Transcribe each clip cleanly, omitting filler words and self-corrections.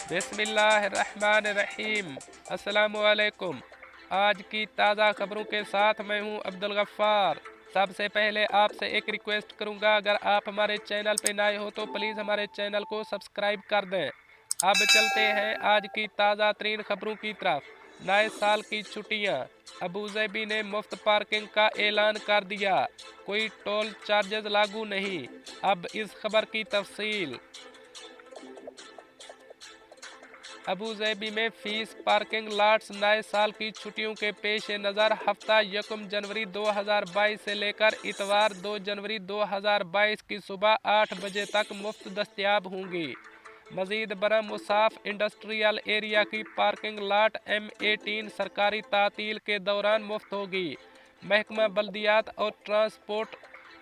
बिस्मिल्लाहिर्रहमानिर्रहीम। अस्सलामुअलैकुम। आज की ताज़ा खबरों के साथ मैं हूं अब्दुल गफ्फार। सबसे पहले आपसे एक रिक्वेस्ट करूंगा, अगर आप हमारे चैनल पे नए हो तो प्लीज़ हमारे चैनल को सब्सक्राइब कर दें। अब चलते हैं आज की ताज़ा तरीन खबरों की तरफ। नए साल की छुट्टियां। अबूज़ेबी ने मुफ्त पार्किंग का ऐलान कर दिया, कोई टोल चार्जेस लागू नहीं। अब इस खबर की तफसील। अबूज़ेबी में फीस पार्किंग लॉट्स नए साल की छुट्टियों के पेश नज़र हफ्ता 1 जनवरी 2022 से लेकर इतवार 2 जनवरी 2022 की सुबह 8 बजे तक मुफ्त दस्तयाब होंगी। मजीद बरम मुसाफ इंडस्ट्रियल एरिया की पार्किंग लॉट M18 सरकारी तातील के दौरान मुफ्त होगी। महकमा बल्दियात और ट्रांसपोर्ट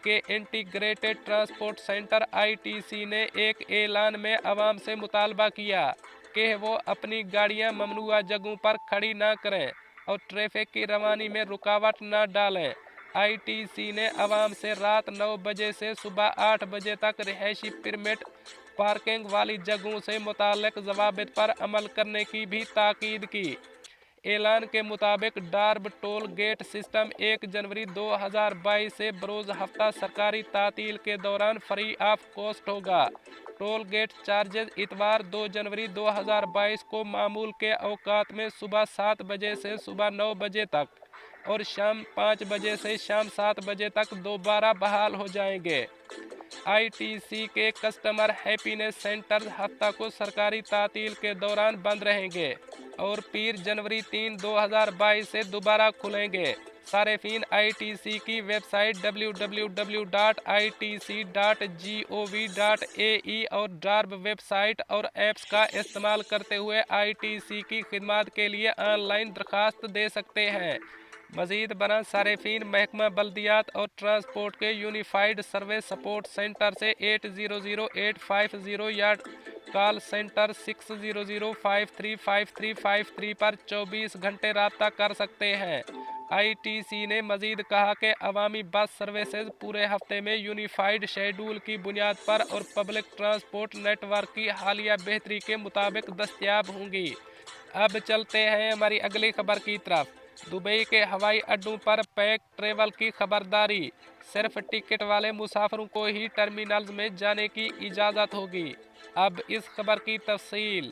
के इंटीग्रेटेड ट्रांसपोर्ट सेंटर ITC ने एक ऐलान में आवाम से मुतालबा किया कि वो अपनी गाड़ियां ममनुआ जगहों पर खड़ी न करें और ट्रैफिक की रवानी में रुकावट न डालें। ITC ने आवाम से रात 9 बजे से सुबह 8 बजे तक रिहायशी परमिट पार्किंग वाली जगहों से मुताल्लिक ज़वाबित पर अमल करने की भी ताकीद की। ऐलान के मुताबिक डार्ब टोल गेट सिस्टम 1 जनवरी 2022 से बरोज़ हफ्ता सरकारी तातील के दौरान फ्री ऑफ कॉस्ट होगा। टोल गेट चार्जेज इतवार 2 जनवरी 2022 को मामूल के औकात में सुबह 7 बजे से सुबह 9 बजे तक और शाम 5 बजे से शाम 7 बजे तक दोबारा बहाल हो जाएंगे। ITC के कस्टमर हैप्पीनेस सेंटर्स हफ्ता को सरकारी तातील के दौरान बंद रहेंगे और पीर जनवरी 3, 2022 से दोबारा खुलेंगे। सारेफीन ITC की वेबसाइट www.itc.gov.ae और डार्ब वेबसाइट और ऐप्स का इस्तेमाल करते हुए ITC की खिदमत के लिए ऑनलाइन दरख्वास्त दे सकते हैं। मजीद बना सारेफीन महकमा बल्दियात और ट्रांसपोर्ट के यूनिफाइड सर्विस सपोर्ट सेंटर से 800850 या कॉल सेंटर 600535353 पर 24 घंटे रब्ता कर सकते हैं। ITC ने मजीद कहा कि अवामी बस सर्विसेज पूरे हफ्ते में यूनिफाइड शेड्यूल की बुनियाद पर और पब्लिक ट्रांसपोर्ट नेटवर्क की हालिया बेहतरी के मुताबिक दस्तयाब होंगी। अब चलते हैं हमारी अगली खबर की तरफ। दुबई के हवाई अड्डों पर पैक ट्रेवल की खबरदारी, सिर्फ टिकट वाले मुसाफिरों को ही टर्मिनल्स में जाने की इजाज़त होगी। अब इस खबर की तफसील।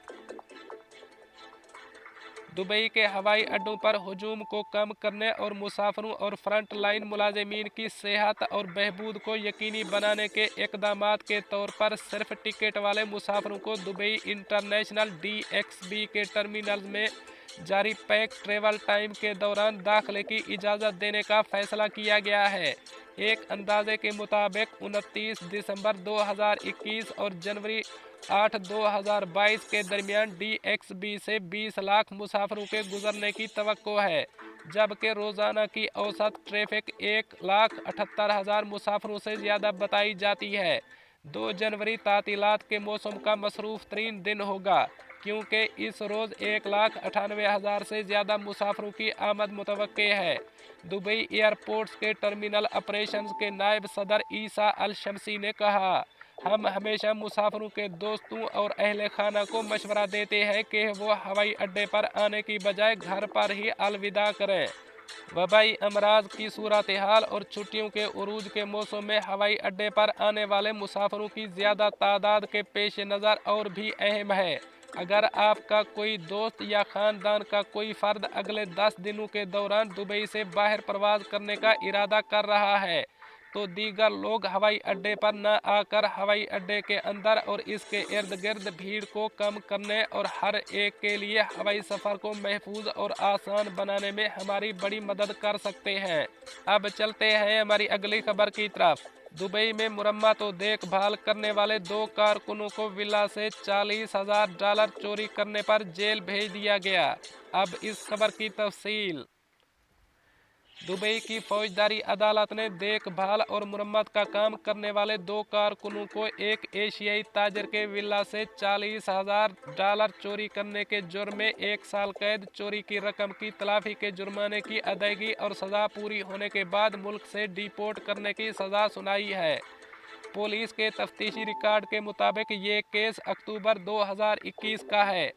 दुबई के हवाई अड्डों पर हुजूम को कम करने और मुसाफिरों और फ्रंट लाइन मुलाजिमीन की सेहत और बहबूद को यकीनी बनाने के इकदामात के तौर पर सिर्फ टिकट वाले मुसाफिरों को दुबई इंटरनेशनल DXB के टर्मिनल में जारी पैक ट्रेवल टाइम के दौरान दाखिले की इजाज़त देने का फैसला किया गया है। एक अंदाजे के मुताबिक 29 दिसंबर 2021 और जनवरी 8, 2022 के दरमियान DXB से 20 लाख मुसाफिरों के गुजरने की तवक्को है, जबकि रोज़ाना की औसत ट्रैफिक 1,78,000 मुसाफिरों से ज़्यादा बताई जाती है। 2 जनवरी तातीलात के मौसम का मसरूफ़ तरीन दिन होगा, क्योंकि इस रोज़ 1,98,000 से ज़्यादा मुसाफिरों की आमद मुतवक्के है। दुबई एयरपोर्ट्स के टर्मिनल ऑपरेशंस के नायब सदर ईसा अल शमसी ने कहा, हम हमेशा मुसाफिरों के दोस्तों और अहले खाना को मशवरा देते हैं कि वो हवाई अड्डे पर आने की बजाय घर पर ही अलविदा करें। वबाई अमराज की सूरत हाल और छुट्टियों के उरूज के मौसम में हवाई अड्डे पर आने वाले मुसाफिरों की ज़्यादा तादाद के पेश नज़र और भी अहम है। अगर आपका कोई दोस्त या ख़ानदान का कोई फ़र्द अगले 10 दिनों के दौरान दुबई से बाहर प्रवास करने का इरादा कर रहा है, तो दीगर लोग हवाई अड्डे पर न आकर हवाई अड्डे के अंदर और इसके इर्द गिर्द भीड़ को कम करने और हर एक के लिए हवाई सफ़र को महफूज और आसान बनाने में हमारी बड़ी मदद कर सकते हैं। अब चलते हैं हमारी अगली खबर की तरफ। दुबई में मुरम्मत और देखभाल करने वाले 2 कारकुनों को विला से $40,000 चोरी करने पर जेल भेज दिया गया। अब इस खबर की तफसील। दुबई की फौजदारी अदालत ने देखभाल और मुरम्मत का काम करने वाले 2 कारकुनों को एक एशियाई ताजर के विला से $40,000 चोरी करने के जुर्म में 1 साल कैद, चोरी की रकम की तलाफी के जुर्माने की अदायगी और सज़ा पूरी होने के बाद मुल्क से डिपोर्ट करने की सज़ा सुनाई है। पुलिस के तफ्तीशी रिकॉर्ड के मुताबिक ये केस अक्टूबर 2021 का है,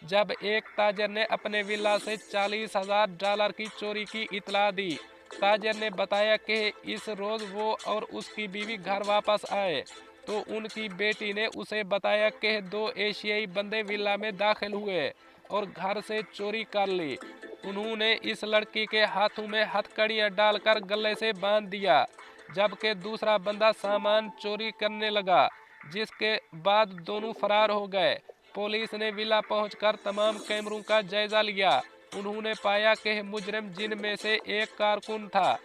जब एक ताजर ने अपने विला से $40,000 की चोरी की इतला दी। ताजर ने बताया कि इस रोज़ वो और उसकी बीवी घर वापस आए तो उनकी बेटी ने उसे बताया कि 2 एशियाई बंदे विला में दाखिल हुए और घर से चोरी कर ली। उन्होंने इस लड़की के हाथों में हथकड़ियाँ डालकर गले से बांध दिया, जबकि दूसरा बंदा सामान चोरी करने लगा, जिसके बाद दोनों फरार हो गए। पुलिस ने विला पहुंचकर तमाम कैमरों का जायजा लिया। उन्होंने पाया कि मुजरिम, जिनमें से एक कारकुन था,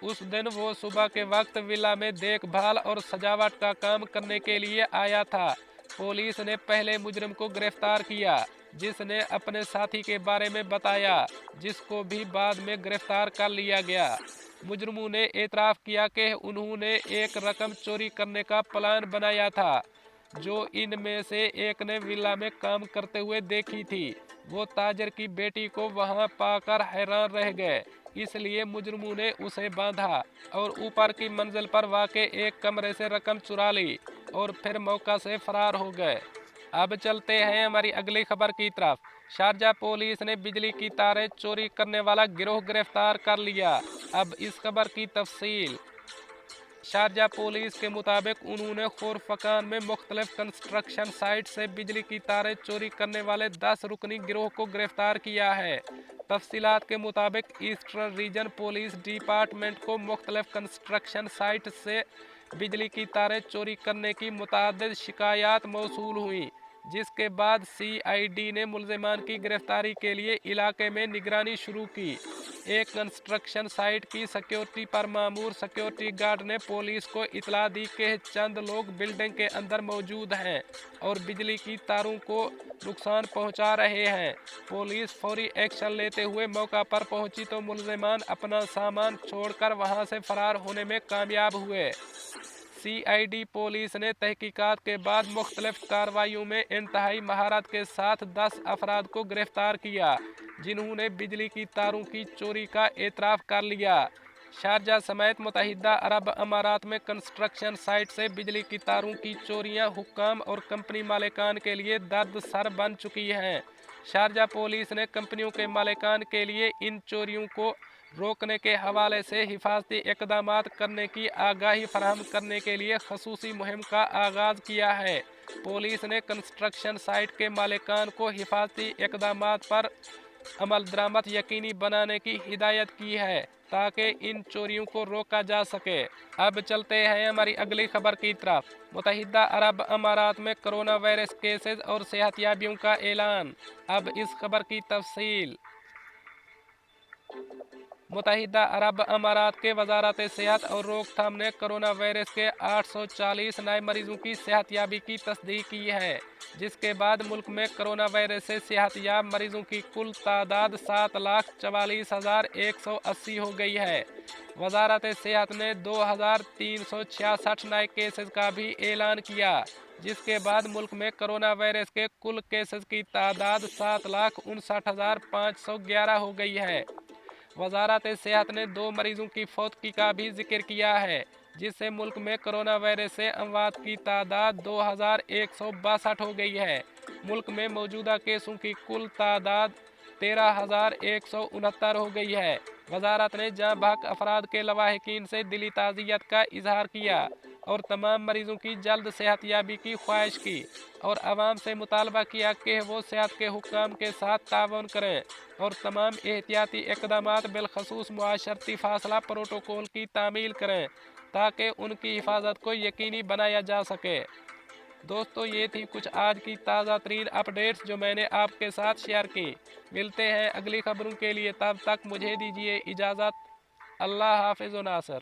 उस दिन वो सुबह के वक्त विला में देखभाल और सजावट का काम करने के लिए आया था। पुलिस ने पहले मुजरिम को गिरफ्तार किया, जिसने अपने साथी के बारे में बताया, जिसको भी बाद में गिरफ्तार कर लिया गया। मुजरिमों ने एतराफ़ किया कि उन्होंने एक रकम चोरी करने का प्लान बनाया था, जो इनमें से एक ने विला में काम करते हुए देखी थी। वो ताजर की बेटी को वहां पाकर हैरान रह गए, इसलिए मुजरिमों ने उसे बांधा और ऊपर की मंजिल पर वाक़े एक कमरे से रकम चुरा ली और फिर मौका से फरार हो गए। अब चलते हैं हमारी अगली खबर की तरफ। शारजा पुलिस ने बिजली की तारें चोरी करने वाला गिरोह गिरफ्तार कर लिया। अब इस खबर की तफसील। शारजा पुलिस के मुताबिक उन्होंने खुरफकान में मुख्तलिफ कंस्ट्रक्शन साइट से बिजली की तारें चोरी करने वाले 10 रुकनी गिरोह को गिरफ्तार किया है। तफसीलात के मुताबिक ईस्टर्न रीजन पुलिस डिपार्टमेंट को मुख्तलिफ कंस्ट्रक्शन साइट से बिजली की तारें चोरी करने की मुतअद्दिद शिकायत मौसूल हुई, जिसके बाद CID ने मुलज़िमान की गिरफ्तारी के लिए इलाके में निगरानी शुरू की। एक कंस्ट्रक्शन साइट की सिक्योरिटी पर मामूर सिक्योरिटी गार्ड ने पुलिस को इतला दी कि चंद लोग बिल्डिंग के अंदर मौजूद हैं और बिजली की तारों को नुकसान पहुंचा रहे हैं। पुलिस फौरी एक्शन लेते हुए मौका पर पहुंची तो मुलज़िमान अपना सामान छोड़कर वहां से फरार होने में कामयाब हुए। CID पुलिस ने तहकीकात के बाद मुख्तलिफ कार्रवाइयों में इंतहाई महारत के साथ 10 अफराद को गिरफ्तार किया, जिन्होंने बिजली की तारों की चोरी का एतराफ़ कर लिया। शारजा समेत मुत्तहिदा अरब अमारात में कंस्ट्रक्शन साइट से बिजली की तारों की चोरियां हुक्काम और कंपनी मालिकान के लिए दर्द सर बन चुकी हैं। शारजा पुलिस ने कंपनियों के मालिकान के लिए इन चोरियों को रोकने के हवाले से हिफाजती इक़दामात करने की आगाही फराहम करने के लिए खसूसी मुहिम का आगाज़ किया है। पुलिस ने कंस्ट्रक्शन साइट के मालिकान को हिफाजती इक़दामात पर अमल दरामद यकीनी बनाने की हिदायत की है, ताकि इन चोरियों को रोका जा सके। अब चलते हैं हमारी अगली खबर की तरफ। मुत्तहिदा अरब अमारात में कोरोना वायरस केसेस और सेहतियाबियों का ऐलान। अब इस खबर की तफसील। मुत्तहिदा अरब अमारात के वजारत सेहत और रोकथाम ने कोरोना वायरस के 840 नए मरीजों की सेहतयाबी की तस्दीक की है, जिसके बाद मुल्क में कोरोना वायरस से सेहतयाब मरीजों की कुल तादाद 7,44,180 हो गई है। वजारत सेहत ने 2,366 नए केसेस का भी ऐलान किया, जिसके बाद मुल्क में कोरोना वायरस के कुल केसेस की तादाद 7,59,511 हो गई है। वजारत सेहत ने 2 मरीजों की फौतगी का भी जिक्र किया है, जिससे मुल्क में कोरोना वायरस से अमवात की तादाद 2,162 हो गई है। मुल्क में मौजूदा केसों की कुल तादाद 13,169 हो गई है। वजारत ने जाँ बहक अफराद के लवाहिकीन से दिली ताज़ियत का इजहार किया और तमाम मरीजों की जल्द सेहतयाबी की ख्वाहिश की और आवाम से मुतालबा किया कि वो सेहत के हुक्काम के साथ तावन करें और तमाम एहतियाती इक़दामात बिलखसूस मुआशरती फासला प्रोटोकॉल की तामील करें, ताकि उनकी हिफाजत को यकीनी बनाया जा सके। दोस्तों, ये थी कुछ आज की ताज़ा तरीन अपडेट्स जो मैंने आपके साथ शेयर की। मिलते हैं अगली खबरों के लिए, तब तक मुझे दीजिए इजाज़त। अल्लाह हाफ़िज़ व नासर।